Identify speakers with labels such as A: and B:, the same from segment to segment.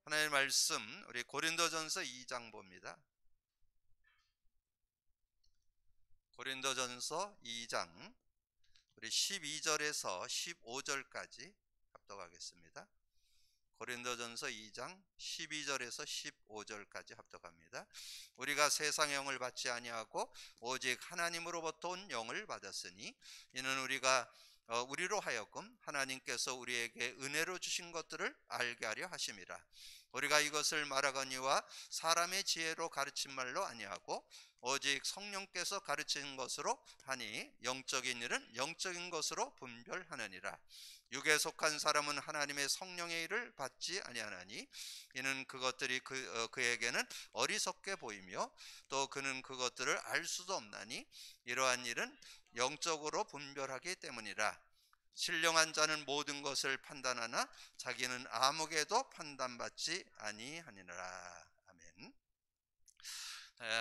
A: 하나님의 말씀 우리 고린도전서 2장 봅니다. 고린도전서 2장 우리 12절에서 15절까지 합독하겠습니다. 고린도전서 2장 12절에서 15절까지 합독합니다. 우리가 세상의 영을 받지 아니하고 오직 하나님으로부터 온 영을 받았으니 이는 우리로 하여금 하나님께서 우리에게 은혜로 주신 것들을 알게 하려 하심이라. 우리가 이것을 말하거니와 사람의 지혜로 가르친 말로 아니하고 오직 성령께서 가르친 것으로 하니 영적인 일은 영적인 것으로 분별하느니라. 육에 속한 사람은 하나님의 성령의 일을 받지 아니하나니 이는 그것들이 그에게는 어리석게 보이며 또 그는 그것들을 알 수도 없나니 이러한 일은 영적으로 분별하기 때문이라. 신령한 자는 모든 것을 판단하나 자기는 아무개도 판단받지 아니하니라. 아멘.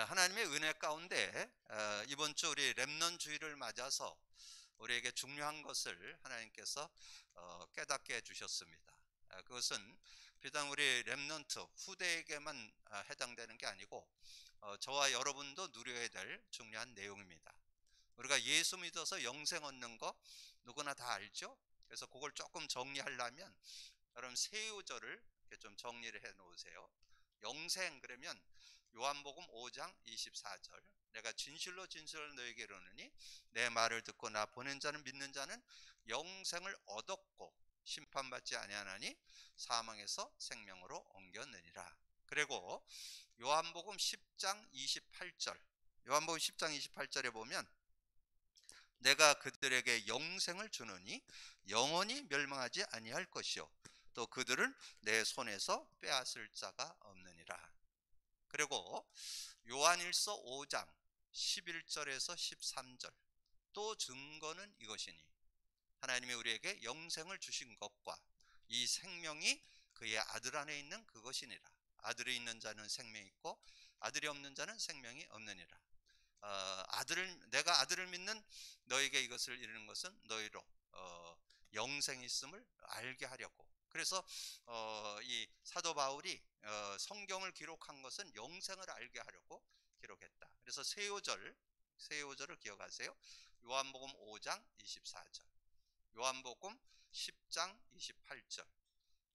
A: 하나님의 은혜 가운데 이번 주 우리 렘넌트 주일을 맞아서 우리에게 중요한 것을 하나님께서 깨닫게 해주셨습니다. 그것은 비단 우리 렘넌트 후대에게만 해당되는 게 아니고 저와 여러분도 누려야 될 중요한 내용입니다. 우리가 예수 믿어서 영생 얻는 거 누구나 다 알죠? 그래서 그걸 조금 정리하려면 여러분 세 요절을 이렇게 좀 정리를 해 놓으세요. 영생 그러면 요한복음 5장 24절 내가 진실로 너에게 이르노니 내 말을 듣고 나 보낸 자는 믿는 자는 영생을 얻었고 심판받지 아니하나니 사망에서 생명으로 옮겼느니라. 그리고 요한복음 10장 28절 요한복음 10장 28절에 보면 내가 그들에게 영생을 주느니 영원히 멸망하지 아니할 것이요 또 그들은 내 손에서 빼앗을 자가 없느니라. 그리고 요한일서 5장 11절에서 13절 또 증거는 이것이니 하나님이 우리에게 영생을 주신 것과 이 생명이 그의 아들 안에 있는 그것이니라. 아들이 있는 자는 생명이 있고 아들이 없는 자는 생명이 없느니라. 내가 아들을 믿는 너에게 이것을 이르는 것은 너희로 영생이 있음을 알게 하려고. 그래서 이 사도 바울이 성경을 기록한 것은 영생을 알게 하려고 기록했다. 그래서 세 요절을 기억하세요. 요한복음 5장 24절, 요한복음 10장 28절,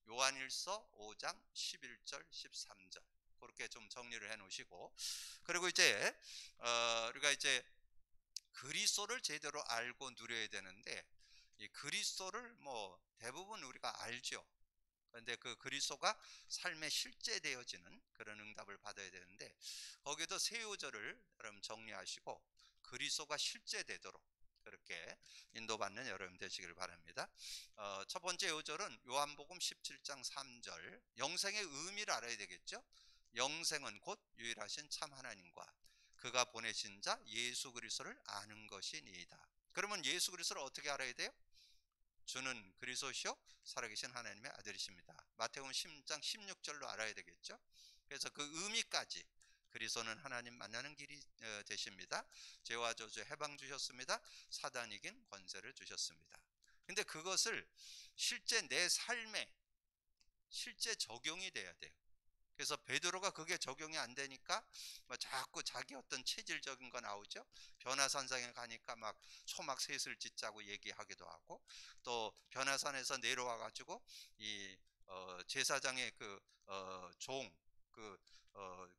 A: 요한일서 5장 11절 13절 그렇게 좀 정리를 해 놓으시고, 그리고 이제 우리가 이제 그리스도를 제대로 알고 누려야 되는데 이 그리스도를 뭐 대부분 우리가 알죠. 그런데 그 그리스도가 삶에 실제되어지는 그런 응답을 받아야 되는데 거기도 세 요절을 여러분 정리하시고 그리스도가 실제되도록 그렇게 인도받는 여러분 되시길 바랍니다. 첫 번째 요절은 요한복음 17장 3절 영생의 의미를 알아야 되겠죠. 영생은 곧 유일하신 참 하나님과 그가 보내신 자 예수 그리스도를 아는 것이니이다. 그러면 예수 그리스도를 어떻게 알아야 돼요? 주는 그리스도시요 살아계신 하나님의 아들이십니다. 마태복음 10장 16절로 알아야 되겠죠. 그래서 그 의미까지 그리스도는 하나님 만나는 길이 되십니다. 죄와 저주 해방 주셨습니다. 사단 이긴 권세를 주셨습니다. 근데 그것을 실제 내 삶에 실제 적용이 돼야 돼요. 그래서 베드로가 그게 적용이 안 되니까 자꾸 자기 어떤 체질적인 거 나오죠. 변화산상에 가니까 막 초막 셋을 짓자고 얘기하기도 하고, 또 변화산에서 내려와 가지고 이 제사장의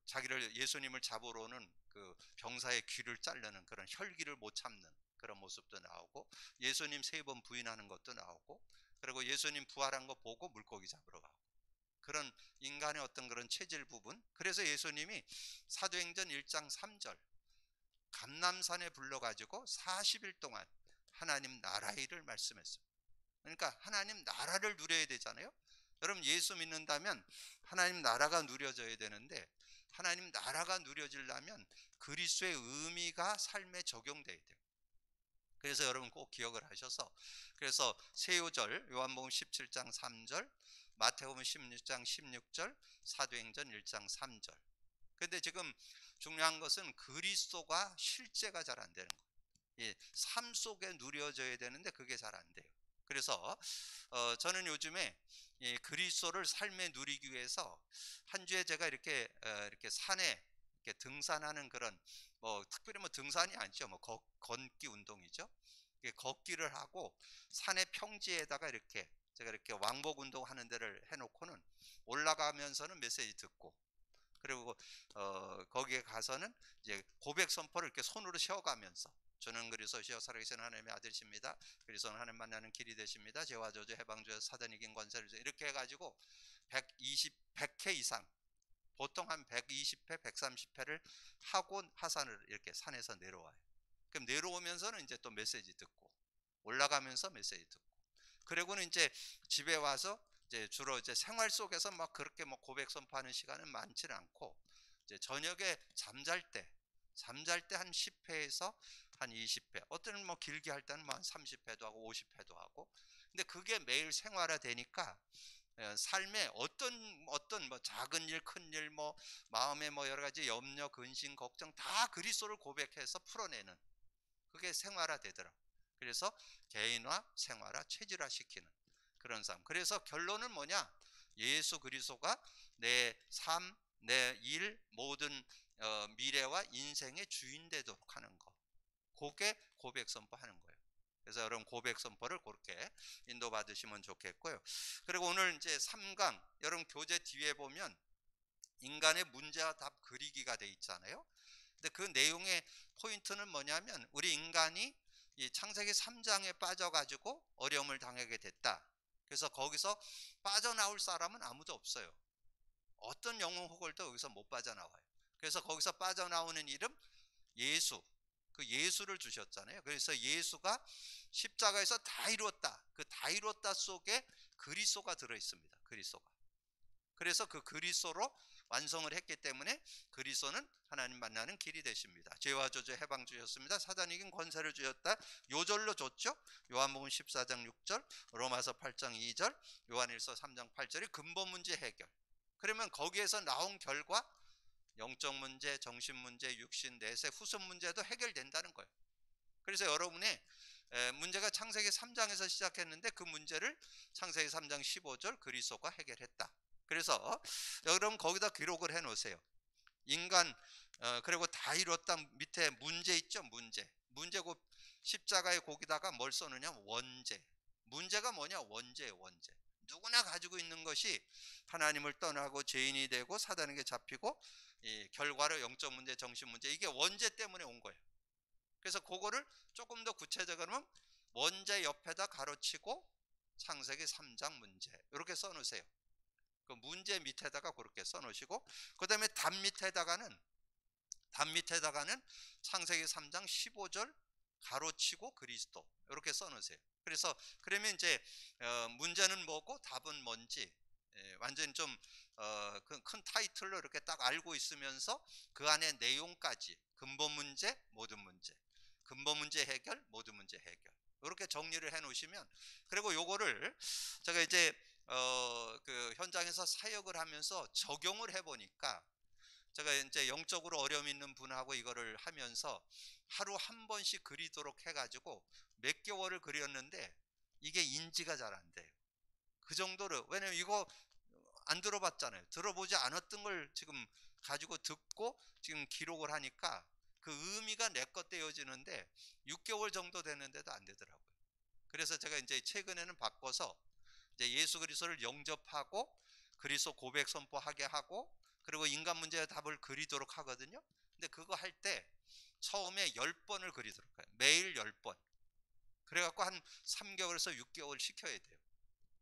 A: 자기를 예수님을 잡으러 오는 그 병사의 귀를 자르는 그런 혈기를 못 참는 그런 모습도 나오고, 예수님 3번 부인하는 것도 나오고, 그리고 예수님 부활한 거 보고 물고기 잡으러 가고, 그런 인간의 어떤 그런 체질 부분. 그래서 예수님이 사도행전 1장 3절 감람산에 불러가지고 40일 동안 하나님 나라의 일을 말씀했어요. 그러니까 하나님 나라를 누려야 되잖아요. 여러분 예수 믿는다면 하나님 나라가 누려져야 되는데 하나님 나라가 누려지려면 그리스도의 의미가 삶에 적용돼야 돼요. 그래서 여러분 꼭 기억을 하셔서, 그래서 세 요절 요한복음 17장 3절, 마태복음 16장 16절, 사도행전 1장 3절. 근데 지금 중요한 것은 그리스도가 실제가 잘 안 되는 거예요. 삶 속에 누려져야 되는데 그게 잘 안 돼요. 그래서 저는 요즘에 이 그리스도를 삶에 누리기 위해서 한 주에 제가 이렇게 산에 이렇게 등산하는 그런, 뭐 특별히 뭐 등산이 아니죠. 뭐 걷기 운동이죠. 걷기를 하고 산의 평지에다가 이렇게 제가 이렇게 왕복 운동하는 데를 해놓고는 올라가면서는 메시지 듣고, 그리고 거기에 가서는 이제 고백 선포를 이렇게 손으로 세워가면서, 주는 그리스도시여 살아계신 하나님의 아들이십니다. 그리스도는 하나님 만나는 길이 되십니다. 죄와 저주 해방주여 사단 이긴 권세를 주세요. 이렇게 해가지고 100회 이상, 보통 한 120회, 130회를 하고 하산을 이렇게 산에서 내려와요. 그럼 내려오면서는 이제 또 메시지 듣고, 올라가면서 메시지 듣고, 그리고는 이제 집에 와서 이제 주로 이제 생활 속에서 막 그렇게 뭐 고백 선포하는 시간은 많지는 않고, 이제 저녁에 잠잘 때 한 10회에서 한 20회, 어떤 뭐 길게 할 때는 뭐 한 30회도 하고 50회도 하고. 근데 그게 매일 생활화 되니까 삶에 어떤 뭐 작은 일, 큰 일, 뭐 마음에 뭐 여러 가지 염려, 근심, 걱정 다 그리스도를 고백해서 풀어내는, 그게 생활화 되더라고요. 그래서 개인화, 생활화, 체질화 시키는 그런 삶. 그래서 결론은 뭐냐? 예수 그리스도가 내 삶, 내 일, 모든 미래와 인생의 주인 되도록 하는 거. 그게 고백 선포하는 거예요. 그래서 여러분 고백 선포를 그렇게 인도받으시면 좋겠고요. 그리고 오늘 이제 3강, 여러분 교재 뒤에 보면 인간의 문제와 답 그리기가 돼 있잖아요. 근데 그 내용의 포인트는 뭐냐면, 우리 인간이 이 창세기 3장에 빠져가지고 어려움을 당하게 됐다. 그래서 거기서 빠져나올 사람은 아무도 없어요. 어떤 영혼 호걸도 여기서 못 빠져나와요. 그래서 거기서 빠져나오는 이름, 예수. 그 예수를 주셨잖아요. 그래서 예수가 십자가에서 다 이루었다. 그 다 이루었다 속에 그리스도가 들어 있습니다. 그리스도가. 그래서 그 그리스도로 완성을 했기 때문에 그리스도는 하나님 만나는 길이 되십니다. 죄와 저주 해방 주셨습니다. 사단 이긴 권세를 주셨다. 요절로 줬죠. 요한복음 14장 6절, 로마서 8장 2절, 요한일서 3장 8절이 근본 문제 해결. 그러면 거기에서 나온 결과, 영적 문제, 정신 문제, 육신, 내세, 후손 문제도 해결된다는 거예요. 그래서 여러분의 문제가 창세기 3장에서 시작했는데 그 문제를 창세기 3장 15절 그리스도가 해결했다. 그래서 여러분 거기다 기록을 해 놓으세요. 인간, 그리고 다 이뤘다 밑에 문제 있죠. 문제고 십자가의 고기다가 뭘 써느냐? 원죄. 문제가 뭐냐? 원죄예요. 원죄. 누구나 가지고 있는 것이 하나님을 떠나고 죄인이 되고 사단에게 잡히고, 이 결과로 영적 문제, 정신 문제, 이게 원죄 때문에 온 거예요. 그래서 그거를 조금 더 구체적으로 원죄 옆에다 가로치고 창세기 3장 문제 이렇게 써놓으세요. 그 문제 밑에다가 그렇게 써놓으시고, 그 다음에 답 밑에다가는 창세기 3장 15절 가로치고 그리스도 이렇게 써놓으세요. 그래서 그러면 이제 문제는 뭐고 답은 뭔지 완전 좀 큰 타이틀로 이렇게 딱 알고 있으면서 그 안에 내용까지, 근본 문제, 모든 문제, 근본 문제 해결, 모든 문제 해결, 이렇게 정리를 해 놓으시면, 그리고 요거를 제가 이제 그 현장에서 사역을 하면서 적용을 해 보니까, 제가 이제 영적으로 어려움 있는 분하고 이거를 하면서 하루 한 번씩 그리도록 해가지고 몇 개월을 그렸는데 이게 인지가 잘 안 돼요. 그 정도로. 왜냐면 이거 안 들어봤잖아요. 들어보지 않았던 걸 지금 가지고 듣고 지금 기록을 하니까 그 의미가 내 것 되어지는데 6개월 정도 됐는데도 안 되더라고요. 그래서 제가 이제 최근에는 바꿔서 이제 예수 그리스도를 영접하고 그리스도 고백 선포하게 하고, 그리고 인간 문제의 답을 그리도록 하거든요. 근데 그거 할 때 처음에 10번을 그리도록 해요. 매일 10번. 그래갖고 한 3개월에서 6개월 시켜야 돼요.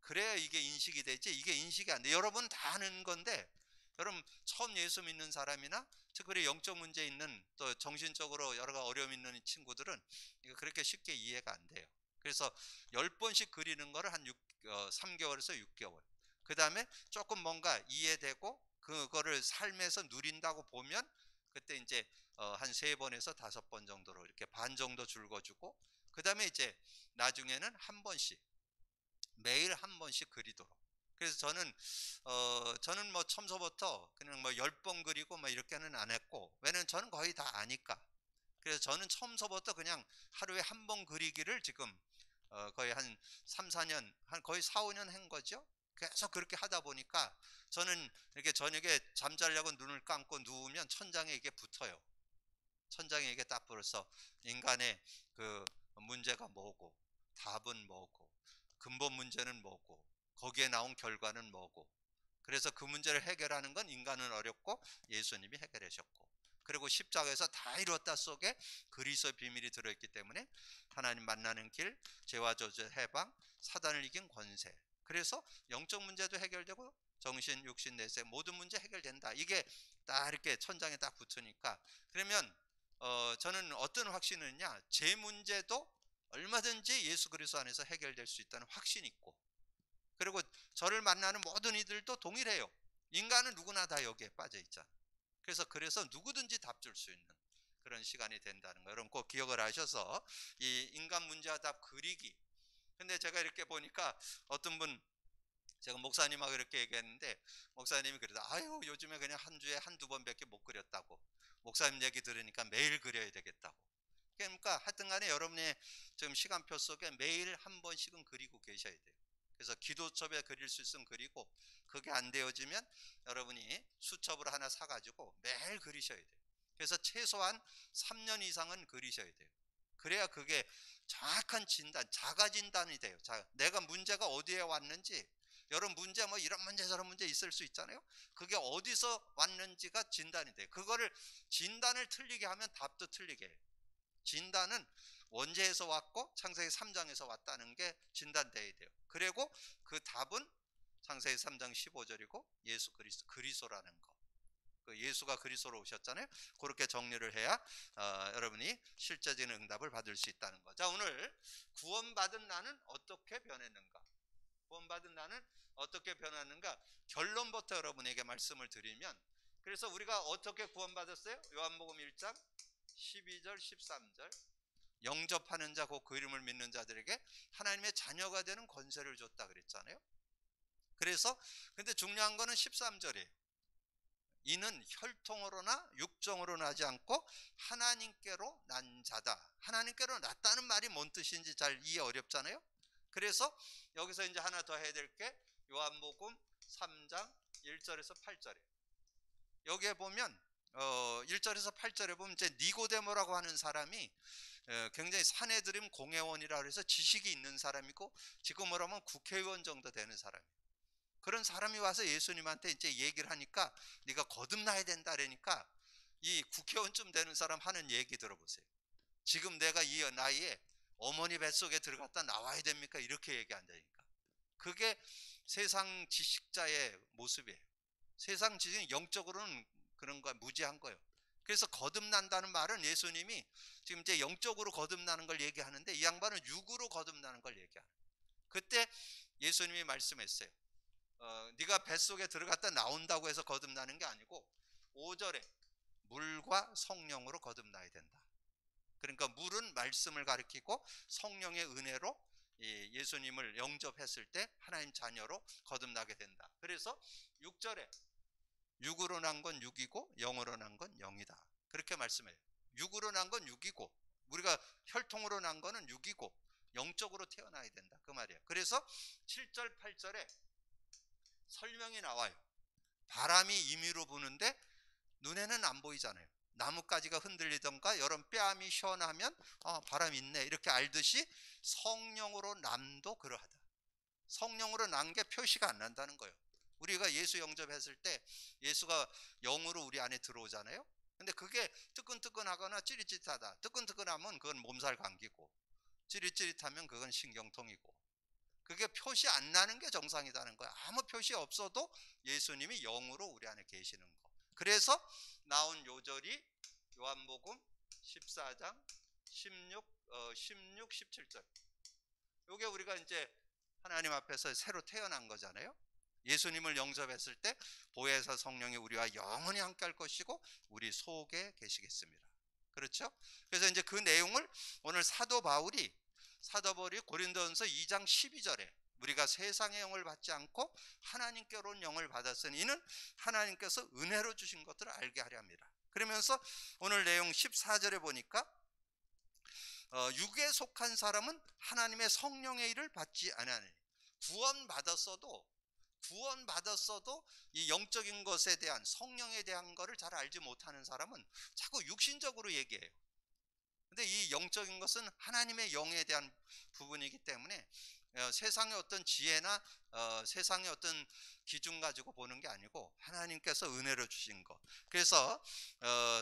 A: 그래야 이게 인식이 되지, 이게 인식이 안 돼. 여러분 다 아는 건데, 여러분 처음 예수 믿는 사람이나 특별히 영적 문제 있는, 또 정신적으로 여러 가지 어려움 있는 친구들은 이거 그렇게 쉽게 이해가 안 돼요. 그래서 10번씩 그리는 거를 한 3개월에서 6개월. 그 다음에 조금 뭔가 이해되고 그거를 삶에서 누린다고 보면 그때 이제 한 3번에서 5번 정도로 이렇게 반 정도 줄거주고, 그 다음에 이제 나중에는 한 번씩, 매일 한 번씩 그리도록. 그래서 저는 뭐 처음서부터 그냥 뭐 10번 그리고 뭐 이렇게는 안 했고, 왜냐면 저는 거의 다 아니까. 그래서 저는 처음서부터 그냥 하루에 한 번 그리기를 지금 거의 한 3, 4년, 한 거의 4, 5년 한 거죠. 계속 그렇게 하다 보니까 저는 이렇게 저녁에 잠자려고 눈을 감고 누우면 천장에 이게 붙어요. 천장에 이게 딱 붙어서 인간의 그 문제가 뭐고, 답은 뭐고, 근본 문제는 뭐고, 거기에 나온 결과는 뭐고. 그래서 그 문제를 해결하는 건 인간은 어렵고 예수님이 해결하셨고, 그리고 십자가에서 다 이루었다 속에 그리스도의 비밀이 들어있기 때문에 하나님 만나는 길, 죄와 저주 해방, 사단을 이긴 권세. 그래서 영적 문제도 해결되고 정신, 육신, 내세 모든 문제 해결된다. 이게 딱 이렇게 천장에 딱 붙으니까, 그러면 저는 어떤 확신이냐, 제 문제도 얼마든지 예수 그리스도 안에서 해결될 수 있다는 확신이 있고, 그리고 저를 만나는 모든 이들도 동일해요. 인간은 누구나 다 여기에 빠져 있잖아요. 그래서 누구든지 답 줄 수 있는 그런 시간이 된다는 거, 여러분 꼭 기억을 하셔서 이 인간 문제와 답 그리기. 근데 제가 이렇게 보니까 어떤 분, 제가 목사님하고 이렇게 얘기했는데 목사님이 그러다, 아유 요즘에 그냥 한 주에 한두 번밖에 못 그렸다고, 목사님 얘기 들으니까 매일 그려야 되겠다고. 그러니까 하여튼 간에 여러분의 지금 시간표 속에 매일 한 번씩은 그리고 계셔야 돼요. 그래서 기도첩에 그릴 수 있으면 그리고, 그게 안 되어지면 여러분이 수첩으로 하나 사가지고 매일 그리셔야 돼요. 그래서 최소한 3년 이상은 그리셔야 돼요. 그래야 그게 정확한 진단, 자가 진단이 돼요. 내가 문제가 어디에 왔는지, 여러분 문제 뭐 이런 문제 저런 문제 있을 수 있잖아요. 그게 어디서 왔는지가 진단이 돼요. 그거를 진단을 틀리게 하면 답도 틀리게 해요. 진단은 원죄에서 왔고 창세기 3장에서 왔다는 게 진단돼야 돼요. 그리고 그 답은 창세기 3장 15절이고 예수 그리스도라는 거. 그 예수가 그리스도로 오셨잖아요. 그렇게 정리를 해야 여러분이 실제적인 응답을 받을 수 있다는 거. 자, 오늘 구원받은 나는 어떻게 변했는가? 구원받은 나는 어떻게 변했는가? 결론부터 여러분에게 말씀을 드리면, 그래서 우리가 어떻게 구원받았어요? 요한복음 1장 12절 13절, 영접하는 자, 그 이름을 믿는 자들에게 하나님의 자녀가 되는 권세를 줬다 그랬잖아요. 그래서 근데 중요한 거는 13절이에요. 이는 혈통으로나 육정으로 나지 않고 하나님께로 난 자다. 하나님께로 났다는 말이 뭔 뜻인지 잘 이해 어렵잖아요. 그래서 여기서 이제 하나 더 해야 될 게 요한복음 3장 1절에서 8절이에요. 여기에 보면 1절에서 8절에 보면 이제 니고데모라고 하는 사람이 굉장히 사내들임 공회원이라 그래서 지식이 있는 사람이고, 지금으로 하면 국회의원 정도 되는 사람이에요. 그런 사람이 와서 예수님한테 이제 얘기를 하니까 네가 거듭나야 된다 그러니까, 이 국회의원쯤 되는 사람 하는 얘기 들어보세요. 지금 내가 이 나이에 어머니 뱃속에 들어갔다 나와야 됩니까? 이렇게 얘기한다니까. 그게 세상 지식자의 모습이에요. 세상 지식은 영적으로는 그런 거 무지한 거예요. 그래서 거듭난다는 말은 예수님이 지금 이제 영적으로 거듭나는 걸 얘기하는데, 이 양반은 육으로 거듭나는 걸 얘기하는 거예요. 그때 예수님이 말씀했어요. 네가 뱃속에 들어갔다 나온다고 해서 거듭나는 게 아니고 5절에 물과 성령으로 거듭나야 된다. 그러니까 물은 말씀을 가리키고 성령의 은혜로 예수님을 영접했을 때 하나님 자녀로 거듭나게 된다. 그래서 6절에 육으로 난 건 육이고 영으로 난 건 영이다. 그렇게 말씀해요. 육으로 난 건 육이고, 우리가 혈통으로 난 거는 육이고 영적으로 태어나야 된다, 그 말이에요. 그래서 7절 8절에 설명이 나와요. 바람이 임의로 부는데 눈에는 안 보이잖아요. 나뭇가지가 흔들리던가 여름 뺨이 시원하면 바람 있네 이렇게 알듯이 성령으로 남도 그러하다. 성령으로 난 게 표시가 안 난다는 거예요. 우리가 예수 영접했을 때 예수가 영으로 우리 안에 들어오잖아요. 근데 그게 뜨끈뜨끈하거나 찌릿찌릿하다. 뜨끈뜨끈하면 그건 몸살 감기고, 찌릿찌릿하면 그건 신경통이고, 그게 표시 안 나는 게 정상이라는 거야. 아무 표시 없어도 예수님이 영으로 우리 안에 계시는 거. 그래서 나온 요절이 요한복음 14장 16, 17절. 요게 우리가 이제 하나님 앞에서 새로 태어난 거잖아요. 예수님을 영접했을 때 보혜사 성령이 우리와 영원히 함께 할 것이고 우리 속에 계시겠습니다. 그렇죠? 그래서 이제 그 내용을 오늘 사도 바울이 고린도전서 2장 12절에 우리가 세상의 영을 받지 않고 하나님께로 온 영을 받았으니 이는 하나님께서 은혜로 주신 것들을 알게 하려 합니다. 그러면서 오늘 내용 14절에 보니까 육에 속한 사람은 하나님의 성령의 일을 받지 아니하니. 구원받았어도 이 영적인 것에 대한, 성령에 대한 거를 잘 알지 못하는 사람은 자꾸 육신적으로 얘기해요. 근데 이 영적인 것은 하나님의 영에 대한 부분이기 때문에 세상의 어떤 지혜나 세상의 어떤 기준 가지고 보는 게 아니고 하나님께서 은혜로 주신 것. 그래서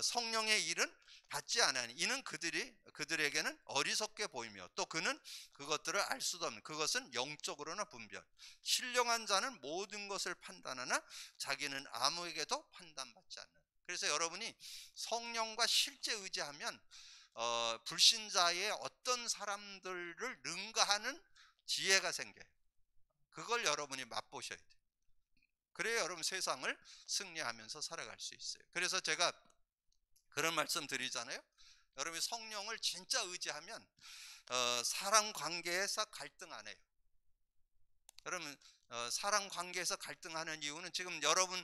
A: 성령의 일은 받지 않으니 이는 그들에게는 어리석게 보이며 또 그는 그것들을 알 수도 없는, 그것은 영적으로나 분별. 신령한 자는 모든 것을 판단하나 자기는 아무에게도 판단받지 않는. 그래서 여러분이 성령과 실제 의지하면 불신자의 어떤 사람들을 능가하는 지혜가 생겨요. 그걸 여러분이 맛보셔야 돼요. 그래야 여러분 세상을 승리하면서 살아갈 수 있어요. 그래서 제가 그런 말씀 드리잖아요. 여러분이 성령을 진짜 의지하면 사람 관계에서 갈등 안 해요. 여러분 사람 관계에서 갈등하는 이유는 여러분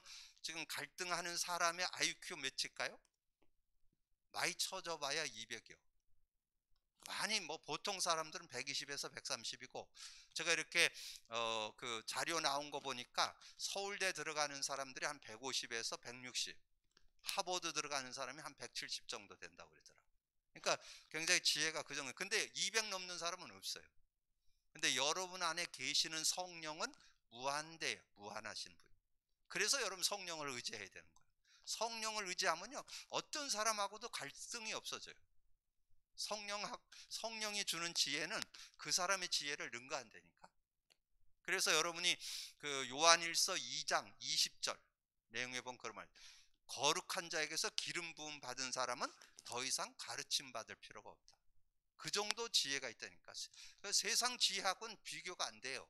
A: 갈등하는 사람의 IQ 몇일까요? 많이 쳐져 봐야 200이요. 많이 보통 사람들은 120에서 130이고 제가 이렇게 그 자료 나온 거 보니까 서울대 들어가는 사람들이 한 150에서 160, 하버드 들어가는 사람이 한 170 정도 된다고 그러더라고요. 그러니까 굉장히 지혜가 그 정도. 근데 200 넘는 사람은 없어요. 근데 여러분 안에 계시는 성령은 무한대예요. 무한하신 분. 그래서 여러분 성령을 의지해야 되는 거예요. 성령을 의지하면요 어떤 사람하고도 갈등이 없어져요. 성령이 주는 지혜는 그 사람의 지혜를 능가한다니까. 그래서 여러분이 그 요한일서 2장 20절 내용에 보면 그런 말, 거룩한 자에게서 기름 부음 받은 사람은 더 이상 가르침 받을 필요가 없다. 그 정도 지혜가 있다니까. 세상 지혜하고는 비교가 안 돼요.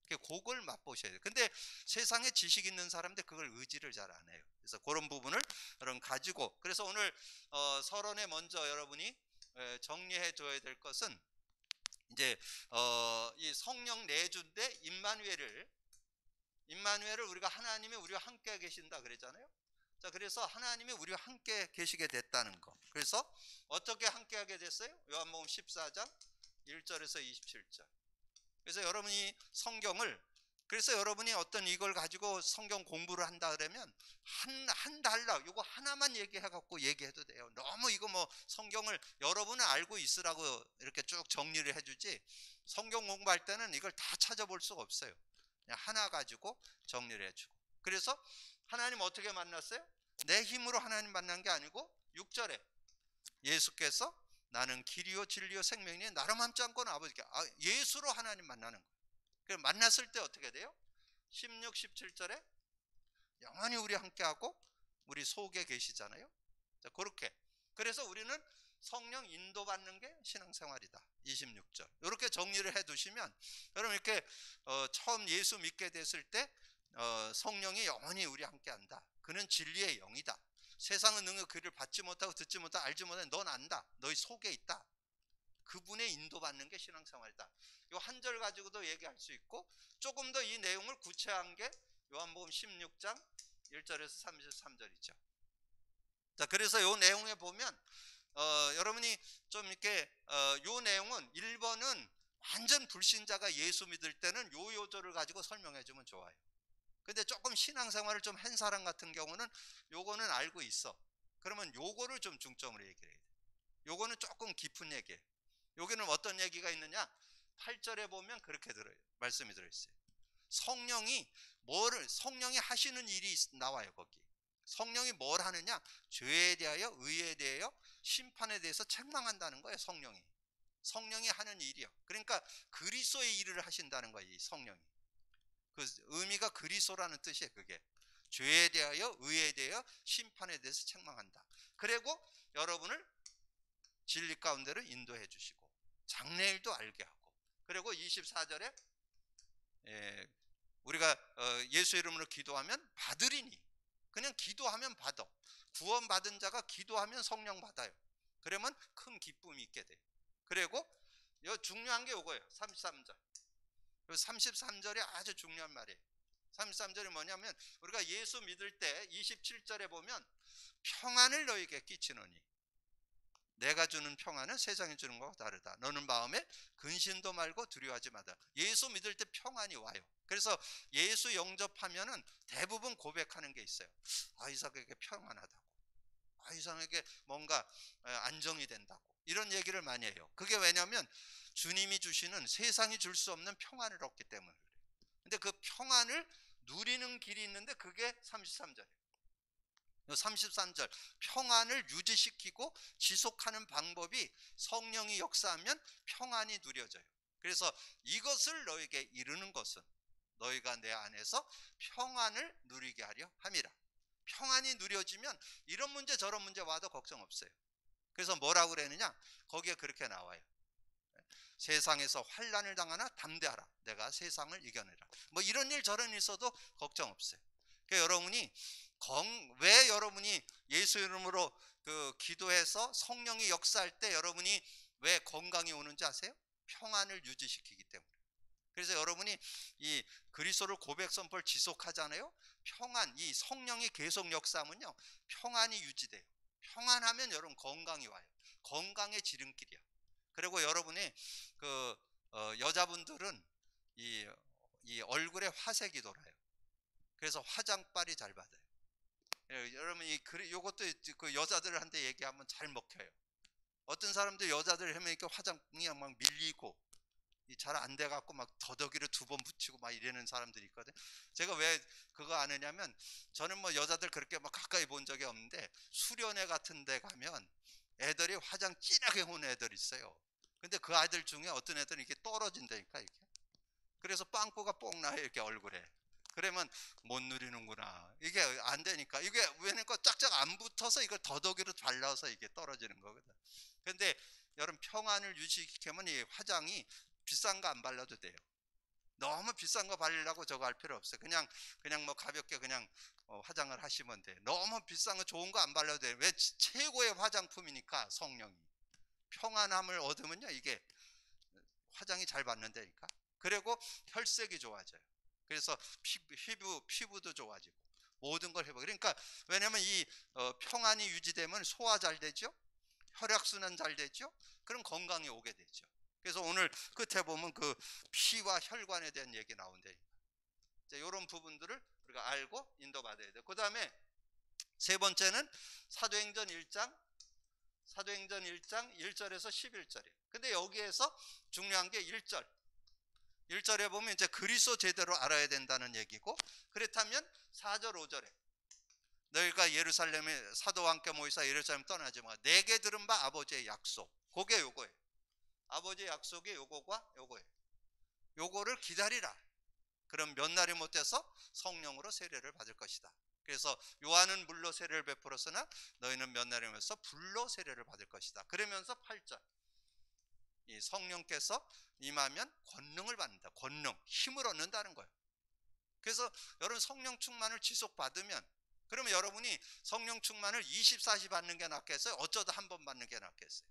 A: 그걸 맛보셔야 돼요. 근데 세상에 지식 있는 사람들 그걸 의지를 잘 안 해요. 그래서 그런 부분을 여러분 가지고, 그래서 오늘 서론에 먼저 여러분이 정리해 줘야 될 것은 이제 이 성령 내주인데 임마누엘을 우리가 하나님이 우리와 함께 계신다 그랬잖아요. 자, 그래서 하나님이 우리와 함께 계시게 됐다는 거. 그래서 어떻게 함께 하게 됐어요? 요한복음 14장 1절에서 27절. 그래서 여러분이 성경을, 그래서 여러분이 어떤 이걸 가지고 성경 공부를 한다 그러면 한 달락 이거 하나만 얘기해갖고 얘기해도 돼요. 너무 이거 성경을 여러분은 알고 있으라고 이렇게 쭉 정리를 해주지, 성경 공부할 때는 이걸 다 찾아볼 수가 없어요. 그냥 하나 가지고 정리를 해주고. 그래서 하나님 어떻게 만났어요? 내 힘으로 하나님 만난 게 아니고 6절에 예수께서 나는 길이요 진리요 생명이니 나로 맘지 않고는 아버지께, 예수로 하나님 만나는 거예요. 그래서 만났을 때 어떻게 돼요? 16, 17절에 영원히 우리 함께하고 우리 속에 계시잖아요. 자, 그렇게. 그래서 우리는 성령 인도받는 게 신앙생활이다. 26절. 이렇게 정리를 해 두시면 여러분 이렇게 처음 예수 믿게 됐을 때 성령이 영원히 우리 함께한다. 그는 진리의 영이다. 세상은 능히 그를 받지 못하고 듣지 못하고 알지 못하는 넌 안다. 너희 속에 있다. 그분의 인도받는 게 신앙생활이다. 이 한 절 가지고도 얘기할 수 있고 조금 더 이 내용을 구체화한 게 요한복음 16장 1절에서 33절이죠. 자, 그래서 이 내용에 보면 여러분이 좀 이렇게 이 내용은 1번은 완전 불신자가 예수 믿을 때는 요 요절을 가지고 설명해 주면 좋아요. 근데 조금 신앙생활을 좀 한 사람 같은 경우는 요거는 알고 있어. 그러면 요거를 좀 중점으로 얘기해야 돼. 요거는 조금 깊은 얘기예요. 여기는 어떤 얘기가 있느냐? 8절에 보면 그렇게 말씀이 들어있어요. 성령이 하시는 일이 나와요. 거기 성령이 뭘 하느냐? 죄에 대하여, 의에 대하여, 심판에 대해서 책망한다는 거예요. 성령이 하는 일이요. 그러니까 그리스도의 일을 하신다는 거예요. 이 성령이. 그 의미가 그리스도라는 뜻이에요. 그게 죄에 대하여, 의에 대하여, 심판에 대해서 책망한다. 그리고 여러분을 진리 가운데로 인도해 주시고 장래일도 알게 하고, 그리고 24절에 우리가 예수 이름으로 기도하면 받으리니, 그냥 기도하면 받아. 구원받은 자가 기도하면 성령 받아요. 그러면 큰 기쁨이 있게 돼요. 그리고 중요한 게 이거예요. 33절. 33절이 아주 중요한 말이에요. 33절이 뭐냐면 우리가 예수 믿을 때 27절에 보면 평안을 너에게 끼치노니, 내가 주는 평안은 세상이 주는 것과 다르다. 너는 마음에 근심도 말고 두려워하지 마라. 예수 믿을 때 평안이 와요. 그래서 예수 영접하면은 대부분 고백하는 게 있어요. 아, 이삭에게 평안하다고. 아, 이삭에게 뭔가 안정이 된다고. 이런 얘기를 많이 해요. 그게 왜냐하면 주님이 주시는 세상이 줄 수 없는 평안을 얻기 때문에 그래요. 근데 그 평안을 누리는 길이 있는데 그게 33절이에요. 33절 평안을 유지시키고 지속하는 방법이 성령이 역사하면 평안이 누려져요. 그래서 이것을 너에게 이루는 것은 너희가 내 안에서 평안을 누리게 하려 함이라. 평안이 누려지면 이런 문제 저런 문제 와도 걱정 없어요. 그래서 뭐라고 그랬느냐, 거기에 그렇게 나와요. 세상에서 환난을 당하나 담대하라. 내가 세상을 이겨내라. 뭐 이런 일 저런 일 있어도 걱정 없어요. 그러니까 여러분이 왜 여러분이 예수 이름으로 기도해서 성령이 역사할 때 여러분이 왜 건강이 오는지 아세요? 평안을 유지시키기 때문에. 그래서 여러분이 이 그리스도를 고백 선포를 지속하잖아요. 평안, 이 성령이 계속 역사하면요, 평안이 유지돼요. 평안하면 여러분 건강이 와요. 건강의 지름길이야. 그리고 여러분이 여자분들은 이 얼굴에 화색이 돌아요. 그래서 화장빨이 잘 받아요. 여러분 요것도 그 여자들한테 얘기하면 잘 먹혀요. 어떤 사람들 여자들 하면 이렇게 화장이 막 밀리고 잘 안 돼 갖고 막 더덕이를 2번 붙이고 막 이러는 사람들이 있거든. 제가 왜 그거 아느냐면, 저는 뭐 여자들 그렇게 막 가까이 본 적이 없는데 수련회 같은 데 가면 애들이 화장 진하게 온 애들 있어요. 근데 그 아이들 중에 어떤 애들은 이렇게 떨어진다니까, 이렇게. 그래서 빵꾸가 뽕 나요, 이렇게 얼굴에. 그러면 못 누리는구나. 이게 안 되니까. 이게 왜냐면 짝짝 안 붙어서 이걸 더덕이로 발라서 이게 떨어지는 거거든. 근데 여러분, 평안을 유지시키면 이 화장이 비싼 거 안 발라도 돼요. 너무 비싼 거 바르려고 저거 할 필요 없어요. 그냥 뭐 가볍게 그냥 화장을 하시면 돼요. 너무 비싼 거 좋은 거 안 발라도 돼요. 왜? 최고의 화장품이니까. 성령이 평안함을 얻으면요, 이게 화장이 잘 받는다니까. 그리고 혈색이 좋아져요. 그래서 피부도 좋아지고 모든 걸 해봐. 그러니까 왜냐면 이 평안이 유지되면 소화 잘 되죠. 혈액순환 잘 되죠. 그럼 건강이 오게 되죠. 그래서 오늘 끝에 보면 그 피와 혈관에 대한 얘기 나온대. 이런 부분들을 우리가 알고 인도받아야 돼요. 그 다음에 세 번째는 사도행전 1장 1절에서 11절이에요. 근데 여기에서 중요한 게 1절에 보면 이제 그리스도 제대로 알아야 된다는 얘기고, 그렇다면 4절 5절에 너희가 예루살렘에 사도와 함께 모이사 예루살렘 떠나지 마. 내게 들은 바 아버지의 약속. 그게 요거예요. 아버지의 약속이 요거가 요거예요. 요거를 기다리라. 그럼 몇 날이 못해서 성령으로 세례를 받을 것이다. 그래서 요한은 물로 세례를 베풀었으나 너희는 몇 날이 못해서 불로 세례를 받을 것이다. 그러면서 8절 이 성령께서 임하면 권능을 받는다. 권능, 힘을 얻는다는 거예요. 그래서 여러분 성령 충만을 지속 받으면, 그러면 여러분이 성령 충만을 24시 받는 게 낫겠어요? 어쩌다 한 번 받는 게 낫겠어요?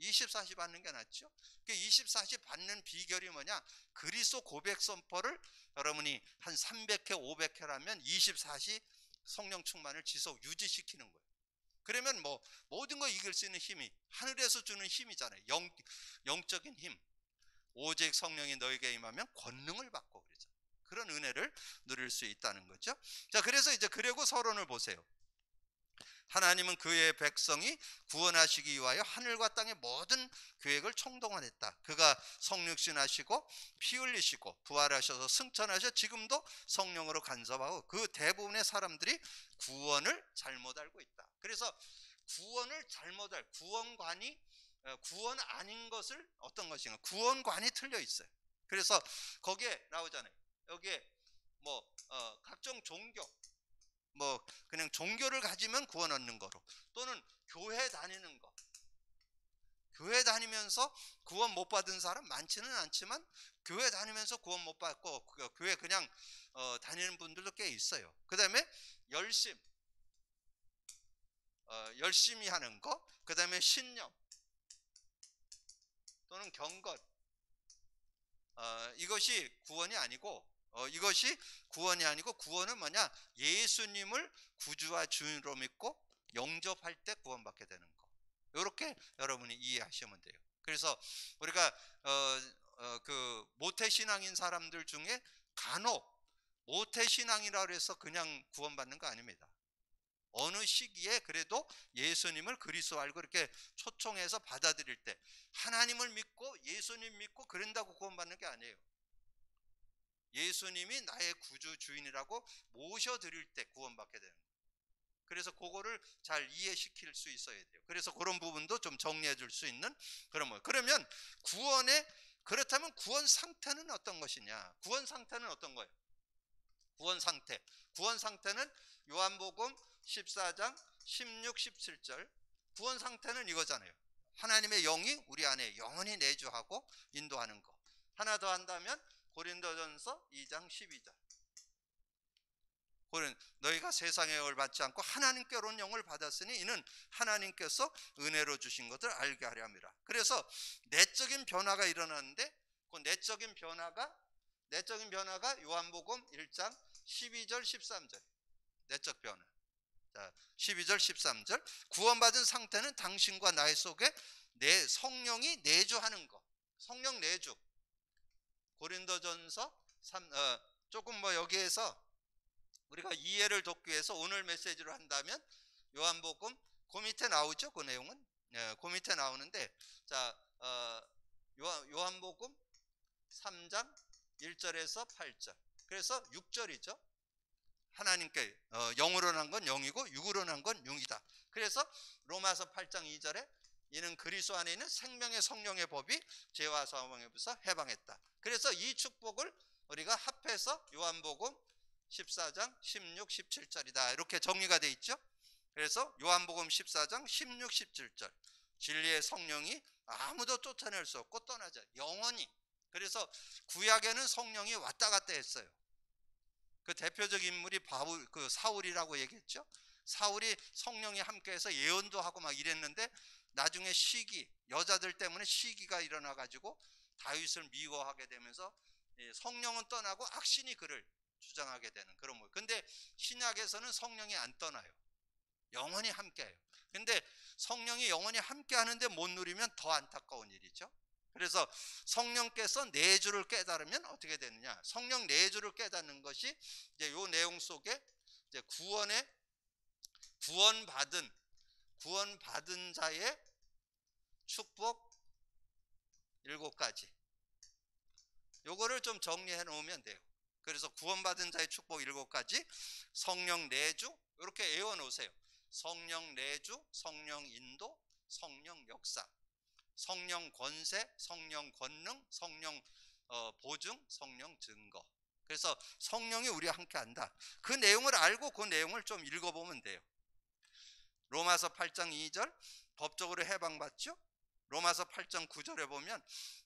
A: 24시 받는 게 낫죠? 24시 받는 비결이 뭐냐? 그리스도 고백 선포를 여러분이 한 300회, 500회라면 24시 성령 충만을 지속 유지시키는 거예요. 그러면 뭐 모든 거 이길 수 있는 힘이 하늘에서 주는 힘이잖아요. 영적인 힘. 오직 성령이 너에게 임하면 권능을 받고 그러죠. 그런 은혜를 누릴 수 있다는 거죠. 자, 그래서 이제 그리고 서론을 보세요. 하나님은 그의 백성이 구원하시기 위하여 하늘과 땅의 모든 계획을 총동원했다. 그가 성육신하시고 피 흘리시고 부활하셔서 승천하셔 지금도 성령으로 간섭하고 그 대부분의 사람들이 구원을 잘못 알고 있다. 그래서 구원을 잘못 구원 아닌 것을 어떤 것인가, 구원관이 틀려 있어요. 그래서 거기에 나오잖아요. 여기에 뭐 각종 종교, 뭐 그냥 종교를 가지면 구원 얻는 거로, 또는 교회 다니는 거, 교회 다니면서 구원 못 받은 사람 많지는 않지만 교회 다니면서 구원 못 받고 교회 그냥 다니는 분들도 꽤 있어요. 그 다음에 열심히 하는 거, 그 다음에 신념 또는 경건, 이것이 구원이 아니고 구원은 뭐냐? 예수님을 구주와 주인으로 믿고 영접할 때 구원받게 되는 거. 이렇게 여러분이 이해하시면 돼요. 그래서 우리가 그 모태신앙인 사람들 중에 간혹 모태신앙이라고 해서 그냥 구원받는 거 아닙니다. 어느 시기에 그래도 예수님을 그리스도 알고 이렇게 초청해서 받아들일 때 하나님을 믿고 예수님 믿고 그런다고 구원받는 게 아니에요. 예수님이 나의 구주 주인이라고 모셔드릴 때 구원받게 되는 거예요. 그래서 그거를 잘 이해시킬 수 있어야 돼요. 그래서 그런 부분도 좀 정리해 줄 수 있는 그런 거. 그러면 그렇다면 구원 상태는 어떤 것이냐? 구원 상태는 어떤 거예요? 구원 상태는 요한복음 14장 16, 17절. 구원 상태는 이거잖아요. 하나님의 영이 우리 안에 영원히 내주하고 인도하는 거. 하나 더 한다면 고린도전서 2장 12절. 너희가 세상의 영을 받지 않고 하나님께로 온 영을 받았으니 이는 하나님께서 은혜로 주신 것을 알게 하려 함이라. 그래서 내적인 변화가 일어나는데 그 내적인 변화가 요한복음 1장 12절 13절. 내적 변화. 자, 12절 13절. 구원받은 상태는 당신과 나의 속에 내 성령이 내주하는 것. 성령 내주. 고린도전서 3 조금 여기에서 우리가 이해를 돕기 위해서 오늘 메시지로 한다면 요한복음 그 밑에 나오죠. 그 내용은 그 밑에 나오는데 자 요한복음 3장 1절에서 8절. 그래서 6절이죠. 하나님께 영으로 난 건 영이고 육으로 난 건 육이다. 그래서 로마서 8장 2절에 이는 그리스도 안에 있는 생명의 성령의 법이 죄와 사망에서 해방했다. 그래서 이 축복을 우리가 합해서 요한복음 14장 16, 17절이다. 이렇게 정리가 되어 있죠. 그래서 요한복음 14장 16, 17절. 진리의 성령이 아무도 쫓아낼 수 없고 떠나지 않아요. 영원히. 그래서 구약에는 성령이 왔다 갔다 했어요. 그 대표적 인물이 사울이라고 얘기했죠. 사울이 성령이 함께해서 예언도 하고 막 이랬는데 나중에 여자들 때문에 시기가 일어나 가지고 다윗을 미워하게 되면서 성령은 떠나고 악신이 그를 주장하게 되는 그런 모습. 근데 신약에서는 성령이 안 떠나요. 영원히 함께해요. 근데 성령이 영원히 함께 하는데 못 누리면 더 안타까운 일이죠. 그래서 성령께서 내주를 깨달으면 어떻게 되느냐? 성령 내주를 깨닫는 것이 이제 요 내용 속에 이제 구원받은 자의 축복 7가지. 요거를 좀 정리해 놓으면 돼요. 그래서 구원받은 자의 축복 7가지, 성령 내주 이렇게 외워 놓으세요. 성령 내주, 성령 인도, 성령 역사, 성령 권세, 성령 권능, 성령 보증, 성령 증거. 그래서 성령이 우리와 함께 한다. 그 내용을 알고 그 내용을 좀 읽어보면 돼요. 로마서 8장 2절 법적으로 해방받죠. 로마서 8장 9절에 보면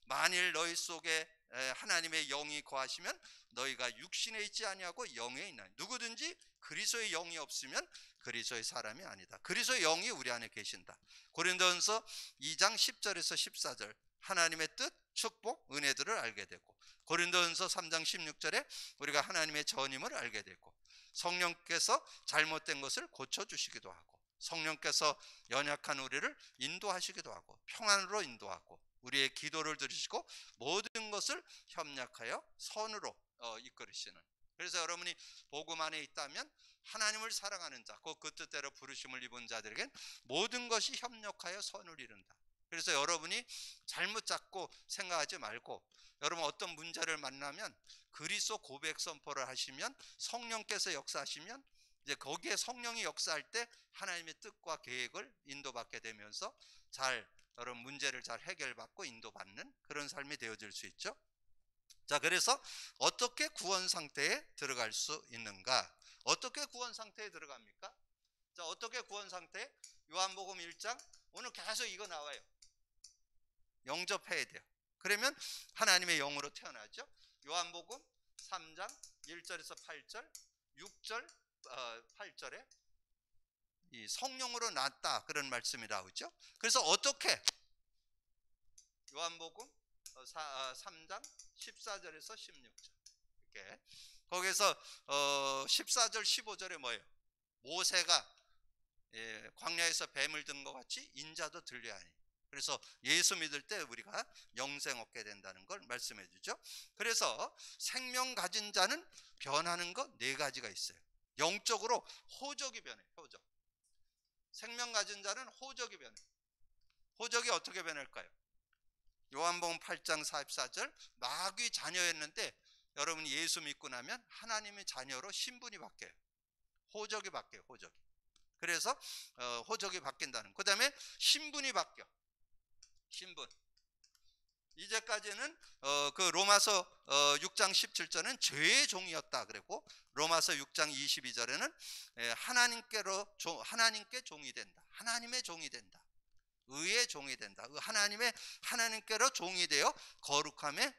A: 만일 너희 속에 하나님의 영이 거하시면 너희가 육신에 있지 아니하고 영에 있나니 누구든지 그리스도의 영이 없으면 그리스도의 사람이 아니다. 그리스도의 영이 우리 안에 계신다. 고린도전서 2장 10절에서 14절 하나님의 뜻, 축복, 은혜들을 알게 되고 고린도전서 3장 16절에 우리가 하나님의 전임을 알게 되고 성령께서 잘못된 것을 고쳐주시기도 하고 성령께서 연약한 우리를 인도하시기도 하고 평안으로 인도하고 우리의 기도를 들으시고 모든 것을 협력하여 선으로 이끌으시는. 그래서 여러분이 복음 안에 있다면 하나님을 사랑하는 자, 그 뜻대로 부르심을 입은 자들에겐 모든 것이 협력하여 선을 이룬다. 그래서 여러분이 잘못 잡고 생각하지 말고 여러분 어떤 문제를 만나면 그리스도 고백 선포를 하시면 성령께서 역사하시면 이제 거기에 성령이 역사할 때 하나님의 뜻과 계획을 인도받게 되면서 여러분 문제를 잘 해결받고 인도받는 그런 삶이 되어질 수 있죠. 자, 그래서 어떻게 구원 상태에 들어갈 수 있는가? 어떻게 구원 상태에 들어갑니까? 자, 어떻게 구원 상태에? 요한복음 1장 오늘 계속 이거 나와요. 영접해야 돼요. 그러면 하나님의 영으로 태어나죠. 요한복음 3장 1절에서 8절, 6절 8절에 이 성령으로 낳았다 그런 말씀이 나오죠. 그래서 어떻게? 요한복음 3장 14절에서 16절 이렇게 거기서 14절 15절에 뭐예요? 모세가 광야에서 뱀을 든 것 같이 인자도 들려야 하니. 그래서 예수 믿을 때 우리가 영생 얻게 된다는 걸 말씀해 주죠. 그래서 생명 가진 자는 변하는 것 네 가지가 있어요. 영적으로 호적이 변해. 호적. 생명 가진 자는 호적이 변해. 호적이 어떻게 변할까요? 요한복음 8장 44절, 마귀 자녀였는데 여러분이 예수 믿고 나면 하나님의 자녀로 신분이 바뀌어요. 호적이 바뀌어요. 호적이. 그래서 호적이 바뀐다는. 그 다음에 신분이 바뀌어. 신분. 이제까지는 그 로마서 6장 17절은 죄의 종이었다 그랬고, 로마서 6장 22절에는 하나님께 종이 된다. 하나님의 종이 된다. 의의 종이 된다. 하나님께로 종이 되어 거룩함에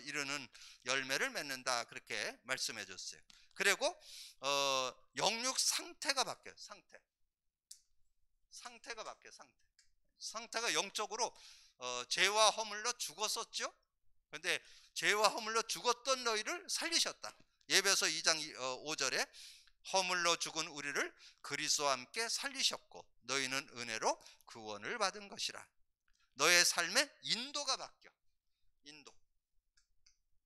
A: 이르는 열매를 맺는다. 그렇게 말씀해 줬어요. 그리고 영육 상태가 바뀌어요. 상태가 바뀌어요. 상태가 영적으로 죄와 허물로 죽었었죠. 그런데 죄와 허물로 죽었던 너희를 살리셨다. 예배서 2장 5절에 허물로 죽은 우리를 그리스도와 함께 살리셨고 너희는 은혜로 구원을 받은 것이라. 너의 삶의 인도가 바뀌어. 인도.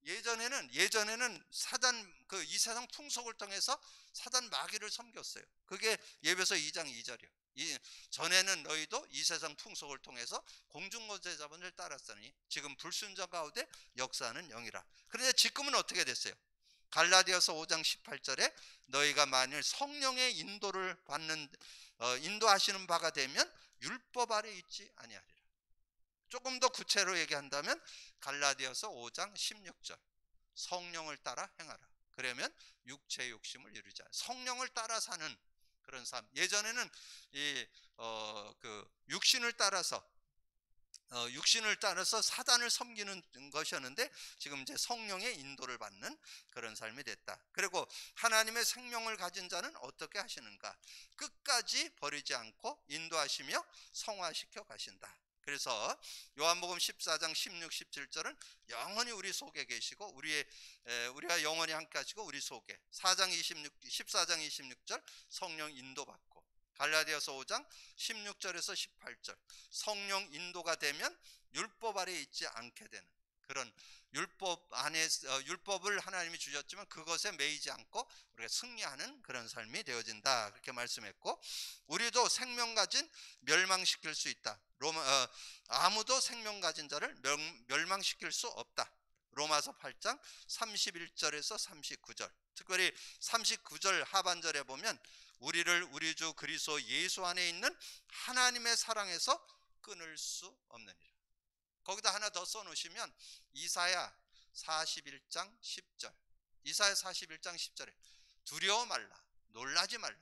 A: 예전에는 사단 이 세상 풍속을 통해서 사단 마귀를 섬겼어요. 그게 예배서 2장 2절이요. 전에는 너희도 이 세상 풍속을 통해서 공중거제 자본을 따랐으니 지금 불순종 가운데 역사하는 영이라. 그런데 지금은 어떻게 됐어요? 갈라디아서 5장 18절에 너희가 만일 성령의 인도를 받는 인도하시는 바가 되면 율법 아래 있지 아니하리라. 조금 더 구체로 얘기한다면 갈라디아서 5장 16절, 성령을 따라 행하라. 그러면 육체의 욕심을 이루지 않아. 성령을 따라 사는 그런 삶. 예전에는 육신을 따라서 사단을 섬기는 것이었는데 지금 이제 성령의 인도를 받는 그런 삶이 됐다. 그리고 하나님의 생명을 가진 자는 어떻게 하시는가? 끝까지 버리지 않고 인도하시며 성화시켜 가신다. 그래서 요한복음 14장 16, 17절은 영원히 우리 속에 계시고 우리가 영원히 함께 하시고 우리 속에 14장 26절 성령 인도받고, 갈라디아서 5장 16절에서 18절 성령 인도가 되면 율법 아래 있지 않게 되는 그런 율법을 하나님이 주셨지만 그것에 매이지 않고 우리가 승리하는 그런 삶이 되어진다. 그렇게 말씀했고, 우리도 생명 가진 멸망시킬 수 있다. 아무도 생명 가진 자를 멸망시킬 수 없다. 로마서 8장 31절에서 39절, 특별히 39절 하반절에 보면 우리를 우리 주 그리스도 예수 안에 있는 하나님의 사랑에서 끊을 수 없느니라. 거기다 하나 더 써놓으시면 이사야 41장 10절, 이사야 41장 10절에 두려워 말라, 놀라지 말라,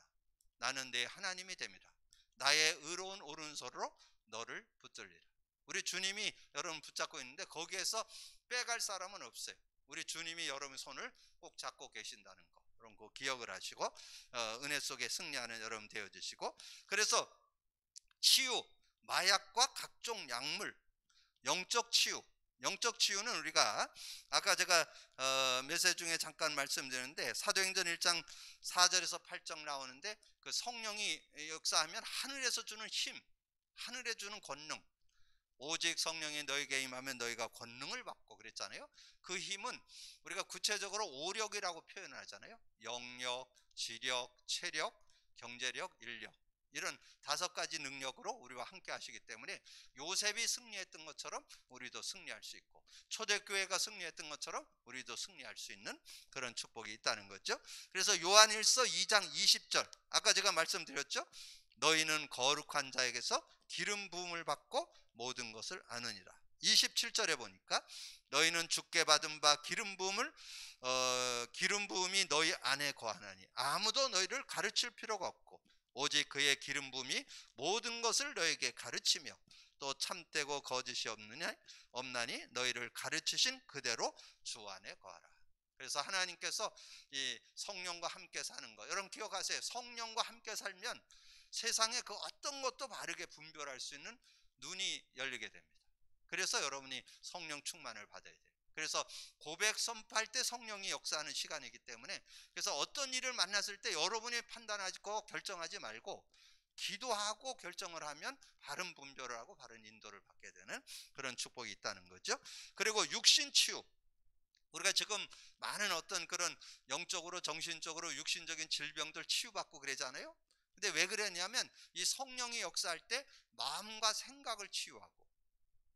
A: 나는 내 하나님이 됨이라. 나의 의로운 오른손으로 너를 붙들리라. 우리 주님이 여러분 붙잡고 있는데 거기에서 빼갈 사람은 없어요. 우리 주님이 여러분 손을 꼭 잡고 계신다는 거, 그런 거 기억을 하시고 은혜 속에 승리하는 여러분 되어주시고, 그래서 치유, 마약과 각종 약물, 영적 치유는 우리가 아까 제가 메시지 중에 잠깐 말씀드렸는데 사도행전 1장 4절에서 8절 나오는데 그 성령이 역사하면 하늘에서 주는 힘, 하늘에 주는 권능, 오직 성령이 너에게 임하면 너희가 권능을 받고 그랬잖아요. 그 힘은 우리가 구체적으로 오력이라고 표현을 하잖아요. 영력, 지력, 체력, 경제력, 인력, 이런 5가지 능력으로 우리와 함께 하시기 때문에 요셉이 승리했던 것처럼 우리도 승리할 수 있고, 초대교회가 승리했던 것처럼 우리도 승리할 수 있는 그런 축복이 있다는 거죠. 그래서 요한일서 2장 20절, 아까 제가 말씀드렸죠. 너희는 거룩한 자에게서 기름 부음을 받고 모든 것을 아느니라. 27절에 보니까 너희는 주께 받은 바 기름 부음이 너희 안에 거하나니 아무도 너희를 가르칠 필요가 없고 오직 그의 기름 부음이 모든 것을 너에게 가르치며 또 참되고 거짓이 없나니 너희를 가르치신 그대로 주 안에 거하라. 그래서 하나님께서 이 성령과 함께 사는 거, 여러분 기억하세요. 성령과 함께 살면 세상에 그 어떤 것도 바르게 분별할 수 있는 눈이 열리게 됩니다. 그래서 여러분이 성령 충만을 받아야 돼요. 그래서 고백 선포할 때 성령이 역사하는 시간이기 때문에, 그래서 어떤 일을 만났을 때 여러분이 판단하고 결정하지 말고 기도하고 결정을 하면 바른 분별을 하고 바른 인도를 받게 되는 그런 축복이 있다는 거죠. 그리고 육신 치유, 우리가 지금 많은 어떤 그런 영적으로 정신적으로 육신적인 질병들 치유받고 그러잖아요. 근데 왜 그랬냐면 이 성령이 역사할 때 마음과 생각을 치유하고,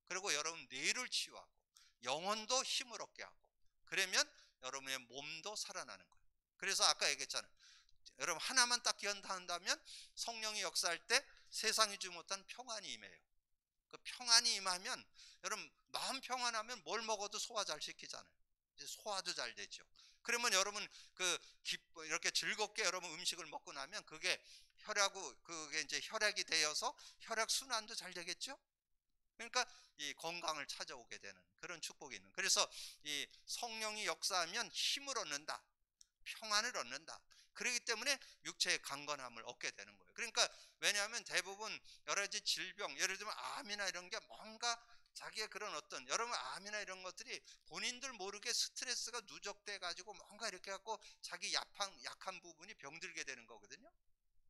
A: 그리고 여러분 뇌를 치유하고 영혼도 힘을 얻게 하고, 그러면 여러분의 몸도 살아나는 거예요. 그래서 아까 얘기했잖아요. 여러분 하나만 딱 기억한다면 성령이 역사할 때 세상이 주지 못한 평안이 임해요. 그 평안이 임하면 여러분 마음 평안하면 뭘 먹어도 소화 잘 시키잖아요. 이제 소화도 잘 되죠. 그러면 여러분 이렇게 즐겁게 여러분 음식을 먹고 나면 그게 그게 이제 혈액이 되어서 혈액 순환도 잘 되겠죠. 그러니까 이 건강을 찾아오게 되는 그런 축복이 있는. 그래서 이 성령이 역사하면 힘을 얻는다, 평안을 얻는다. 그렇기 때문에 육체의 강건함을 얻게 되는 거예요. 그러니까 왜냐하면 대부분 여러 가지 질병, 예를 들면 암이나 이런 게 뭔가 자기의 그런 어떤, 여러분 암이나 이런 것들이 본인들 모르게 스트레스가 누적돼 가지고 뭔가 이렇게 갖고 자기 약한 부분이 병들게 되는 거거든요.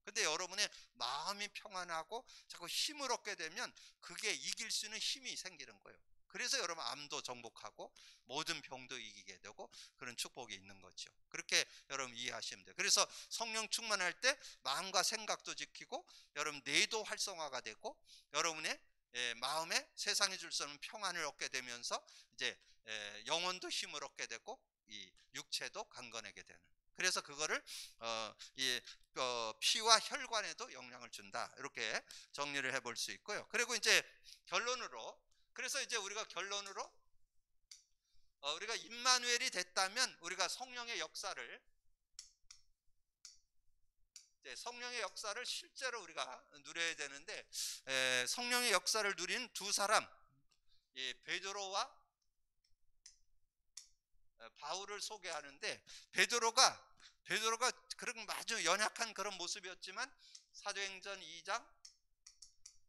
A: 근데 여러분의 마음이 평안하고 자꾸 힘을 얻게 되면 그게 이길 수 있는 힘이 생기는 거예요. 그래서 여러분 암도 정복하고 모든 병도 이기게 되고 그런 축복이 있는 거죠. 그렇게 여러분 이해하시면 돼요. 그래서 성령 충만할 때 마음과 생각도 지키고 여러분 뇌도 활성화가 되고 여러분의 마음에 세상이 줄 수 없는 평안을 얻게 되면서 이제 영혼도 힘을 얻게 되고 이 육체도 강건하게 되는. 그래서 그거를 피와 혈관에도 영향을 준다, 이렇게 정리를 해볼 수 있고요. 그리고 이제 결론으로, 그래서 이제 우리가 결론으로 우리가 임마누엘이 됐다면 우리가 성령의 역사를 실제로 우리가 누려야 되는데, 성령의 역사를 누린 두 사람, 베드로와 바울을 소개하는데, 베드로가 그런 아주 연약한 그런 모습이었지만 사도행전 2장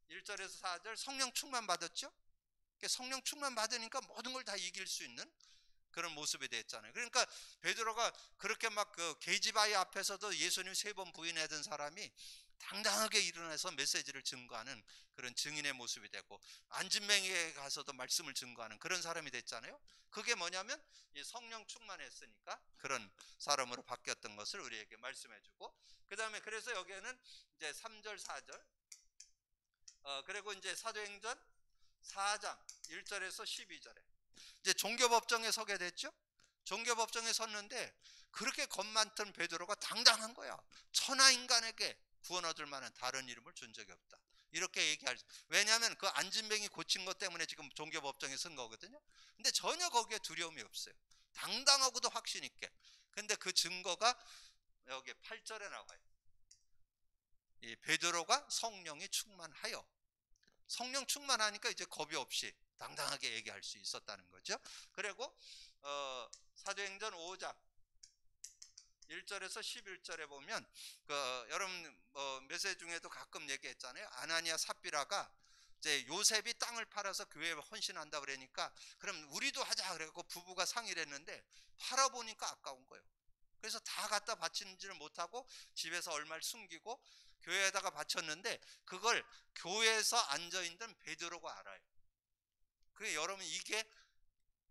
A: 1절에서 4절 성령 충만 받았죠. 성령 충만 받으니까 모든 걸 다 이길 수 있는 그런 모습이 됐잖아요. 그러니까 베드로가 그렇게 막 그 계집아이 앞에서도 예수님 3번 부인하던 사람이 당당하게 일어나서 메시지를 증거하는 그런 증인의 모습이 되고, 안진뱅이에 가서도 말씀을 증거하는 그런 사람이 됐잖아요. 그게 뭐냐면 이 성령 충만했으니까 그런 사람으로 바뀌었던 것을 우리에게 말씀해주고, 그 다음에 그래서 여기에는 이제 3절 4절 그리고 이제 사도행전 4장 1절에서 12절에 이제 종교법정에 서게 됐죠. 종교법정에 섰는데 그렇게 겁 많던 베드로가 당당한 거야. 천하 인간에게 구원 얻을 만한 다른 이름을 준 적이 없다, 이렇게 얘기할. 왜냐하면 그 안진뱅이 고친 것 때문에 지금 종교법정에 선 거거든요. 근데 전혀 거기에 두려움이 없어요. 당당하고도 확신 있게. 근데 그 증거가 여기 8절에 나와요. 이 베드로가 성령이 충만하여, 성령 충만하니까 이제 겁이 없이 당당하게 얘기할 수 있었다는 거죠. 그리고 사도행전 5장 1절에서 11절에 보면 여러분 메시지 중에도 가끔 얘기했잖아요. 아나니아 삽비라가 이제 요셉이 땅을 팔아서 교회에 헌신한다 그러니까 그럼 우리도 하자 그래갖고 부부가 상의를 했는데 팔아보니까 아까운 거예요. 그래서 다 갖다 바치지를 못하고 집에서 얼마를 숨기고 교회에다가 바쳤는데 그걸 교회에서 앉아있는 베드로가 알아요. 그게 여러분 이게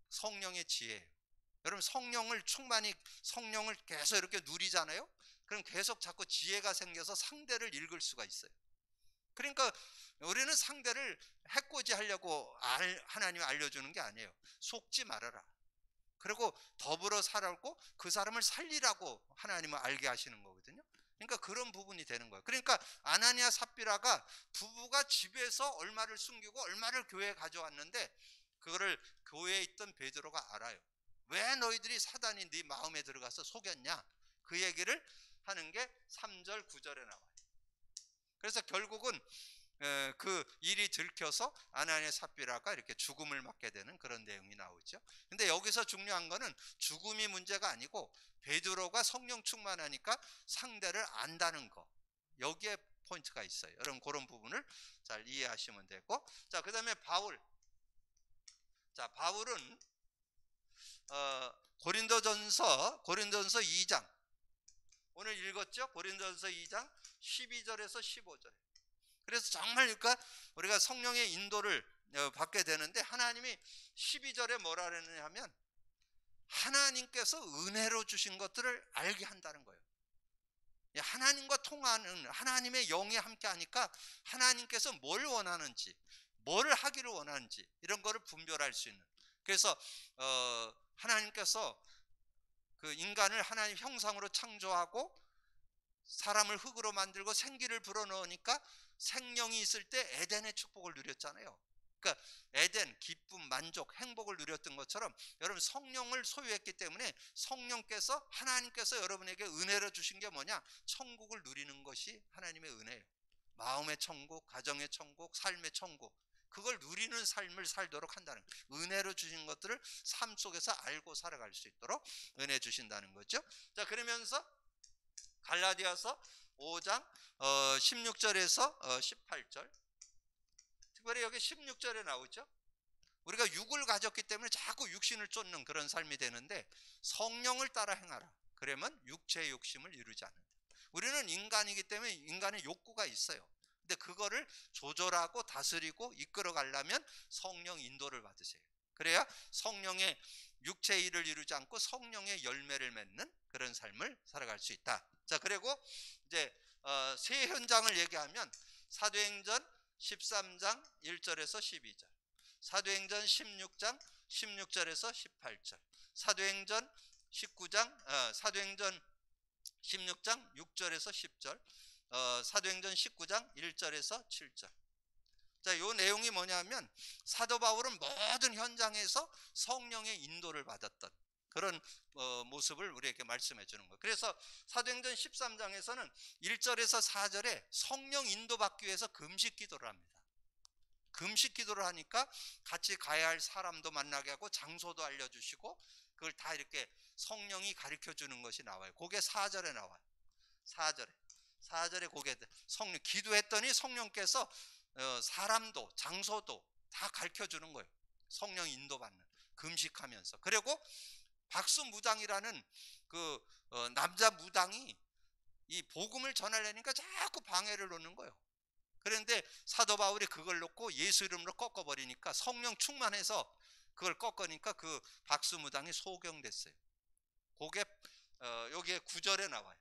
A: 성령의 지혜예요. 여러분 성령을 계속 이렇게 누리잖아요. 그럼 계속 자꾸 지혜가 생겨서 상대를 읽을 수가 있어요. 그러니까 우리는 상대를 해코지 하려고 하나님이 알려주는 게 아니에요. 속지 말아라. 그리고 더불어 살았고 그 사람을 살리라고 하나님은 알게 하시는 거거든요. 그러니까 그런 부분이 되는 거예요. 그러니까 아나니아 삽비라가 부부가 집에서 얼마를 숨기고 얼마를 교회에 가져왔는데 그거를 교회에 있던 베드로가 알아요. 왜 너희들이 사단이 네 마음에 들어가서 속였냐, 그 얘기를 하는 게 3절 9절에 나와요. 그래서 결국은 그 일이 들켜서 아나니아 삽비라가 이렇게 죽음을 맞게 되는 그런 내용이 나오죠. 근데 여기서 중요한 거는 죽음이 문제가 아니고 베드로가 성령 충만하니까 상대를 안다는 거, 여기에 포인트가 있어요. 여러분 그런 부분을 잘 이해하시면 되고, 자, 그 다음에 바울은 고린도전서 2장 오늘 읽었죠? 고린도전서 2장 12절에서 15절. 그래서 정말 그러니까 우리가 성령의 인도를 받게 되는데 하나님이 12절에 뭐라 그러느냐 하면 하나님께서 은혜로 주신 것들을 알게 한다는 거예요. 하나님과 통하는 하나님의 영이 함께 하니까 하나님께서 뭘 원하는지 뭘 하기를 원하는지 이런 거를 분별할 수 있는. 그래서 하나님께서 그 인간을 하나님 형상으로 창조하고 사람을 흙으로 만들고 생기를 불어넣으니까 생명이 있을 때 에덴의 축복을 누렸잖아요. 그러니까 에덴, 기쁨, 만족, 행복을 누렸던 것처럼 여러분 성령을 소유했기 때문에 성령께서 하나님께서 여러분에게 은혜로 주신 게 뭐냐? 천국을 누리는 것이 하나님의 은혜예요. 마음의 천국, 가정의 천국, 삶의 천국, 그걸 누리는 삶을 살도록 한다는 거예요. 은혜로 주신 것들을 삶 속에서 알고 살아갈 수 있도록 은혜 주신다는 거죠. 자, 그러면서 갈라디아서 5장 16절에서 18절. 특별히 여기 16절에 나오죠. 우리가 육을 가졌기 때문에 자꾸 육신을 쫓는 그런 삶이 되는데 성령을 따라 행하라. 그러면 육체의 욕심을 이루지 않는다. 우리는 인간이기 때문에 인간의 욕구가 있어요. 근데 그거를 조절하고 다스리고 이끌어 가려면 성령 인도를 받으세요. 그래야 성령의 육체의 일을 이루지 않고 성령의 열매를 맺는 그런 삶을 살아갈 수 있다. 자, 그리고 이제 세 현장을 얘기하면 사도행전 13장 1절에서 12절, 사도행전 16장 16절에서 18절, 사도행전 16장 6절에서 10절, 사도행전 19장 1절에서 7절. 자, 요 내용이 뭐냐면 사도 바울은 모든 현장에서 성령의 인도를 받았던 그런 모습을 우리에게 말씀해 주는 거예요. 그래서 사도행전 13장에서는 1절에서 4절에 성령 인도받기 위해서 금식 기도를 합니다. 금식 기도를 하니까 같이 가야 할 사람도 만나게 하고 장소도 알려주시고 그걸 다 이렇게 성령이 가르쳐 주는 것이 나와요. 그게 4절에 나와요. 4절에 그게 성령 기도했더니 성령께서 사람도 장소도 다 가르쳐 주는 거예요. 성령 인도받는 금식하면서. 그리고 박수무당이라는 그 남자 무당이 이 복음을 전하려니까 자꾸 방해를 놓는 거예요. 그런데 사도 바울이 그걸 놓고 예수 이름으로 꺾어버리니까 성령 충만해서 그걸 꺾으니까 그 박수무당이 소경됐어요. 그게 여기에 9절에 나와요.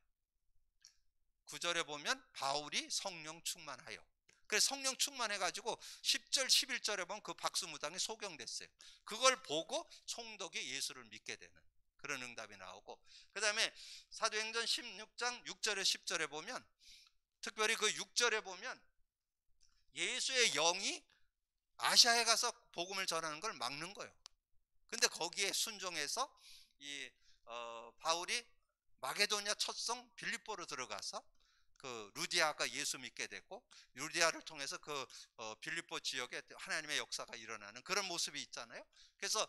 A: 9절에 보면 바울이 성령 충만하여. 그래서 성령 충만해가지고 10절 11절에 보면 그 박수무당이 소경됐어요. 그걸 보고 총독이 예수를 믿게 되는 그런 응답이 나오고, 그 다음에 사도행전 16장 6절에 10절에 보면 특별히 그 6절에 보면 예수의 영이 아시아에 가서 복음을 전하는 걸 막는 거예요. 근데 거기에 순종해서 이 바울이 마게도냐 첫성 빌립보로 들어가서 그 루디아가 예수 믿게 됐고 루디아를 통해서 그 빌립보 지역에 하나님의 역사가 일어나는 그런 모습이 있잖아요. 그래서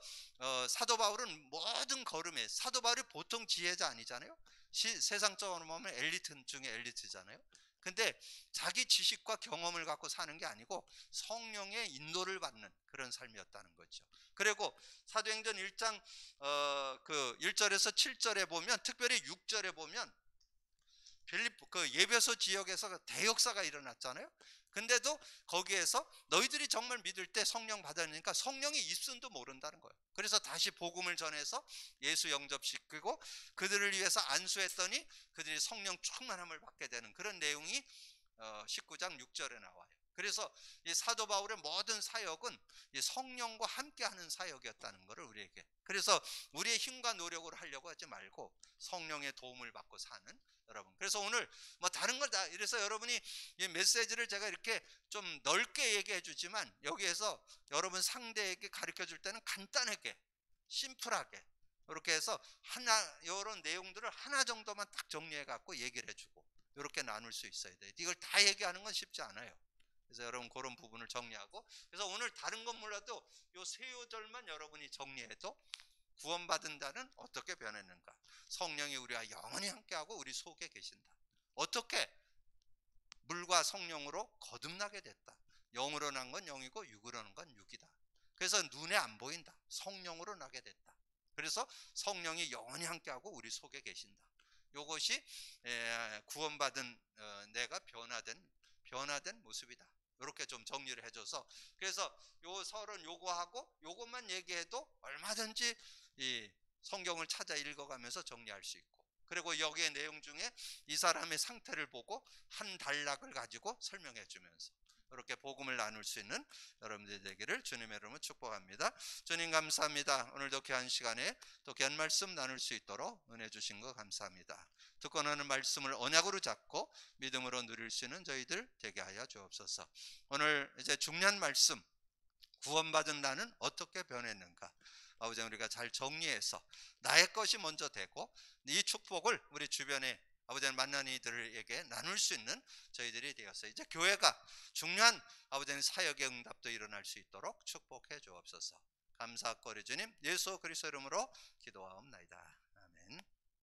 A: 사도 바울은 모든 걸음에 사도 바울이 보통 지혜자 아니잖아요. 세상적으로 보면 엘리트 중에 엘리트잖아요. 근데 자기 지식과 경험을 갖고 사는 게 아니고 성령의 인도를 받는 그런 삶이었다는 거죠. 그리고 사도행전 1장 그 1절에서 7절에 보면 특별히 6절에 보면 빌립보 그 예배소 지역에서 대역사가 일어났잖아요. 근데도 거기에서 너희들이 정말 믿을 때 성령 받으니까 성령이 입순도 모른다는 거예요. 그래서 다시 복음을 전해서 예수 영접시키고 그들을 위해서 안수했더니 그들이 성령 충만함을 받게 되는 그런 내용이 19장 6절에 나와요. 그래서 이 사도 바울의 모든 사역은 이 성령과 함께하는 사역이었다는 것을 우리에게, 그래서 우리의 힘과 노력으로 하려고 하지 말고 성령의 도움을 받고 사는 여러분. 그래서 오늘 뭐 다른 걸 다 이래서 여러분이 이 메시지를 제가 이렇게 좀 넓게 얘기해 주지만 여기에서 여러분 상대에게 가르쳐 줄 때는 간단하게 심플하게 이렇게 해서 하나 이런 내용들을 하나 정도만 딱 정리해 갖고 얘기를 해주고 이렇게 나눌 수 있어야 돼요. 이걸 다 얘기하는 건 쉽지 않아요. 그래서 여러분 그런 부분을 정리하고, 그래서 오늘 다른 건 몰라도 요 세 요절만 여러분이 정리해도 구원받은다는 어떻게 변했는가, 성령이 우리와 영원히 함께하고 우리 속에 계신다, 어떻게 물과 성령으로 거듭나게 됐다, 영으로 난 건 영이고 육으로 난 건 육이다, 그래서 눈에 안 보인다, 성령으로 나게 됐다. 그래서 성령이 영원히 함께하고 우리 속에 계신다. 요것이 구원받은 내가 변화된 모습이다. 이렇게 좀 정리를 해줘서, 그래서 요 설은 요거하고 요것만 얘기해도 얼마든지 이 성경을 찾아 읽어가면서 정리할 수 있고, 그리고 여기에 내용 중에 이 사람의 상태를 보고 한 단락을 가지고 설명해 주면서 이렇게 복음을 나눌 수 있는 여러분들이 되기를 주님의 이름으로 축복합니다. 주님 감사합니다. 오늘도 귀한 시간에 또 귀한 말씀 나눌 수 있도록 은혜 주신 거 감사합니다. 듣고 나는 말씀을 언약으로 잡고 믿음으로 누릴 수 있는 저희들 되게 하여 주옵소서. 오늘 이제 중요한 말씀, 구원받은 나는 어떻게 변했는가, 아버지 우리가 잘 정리해서 나의 것이 먼저 되고 이 축복을 우리 주변에 아버지 만난 이들에게 나눌 수 있는 저희들이 되었어요. 이제 교회가 중요한 아버지 사역의 응답도 일어날 수 있도록 축복해 주옵소서. 감사거리 주님 예수 그리스도 이름으로 기도하옵나이다.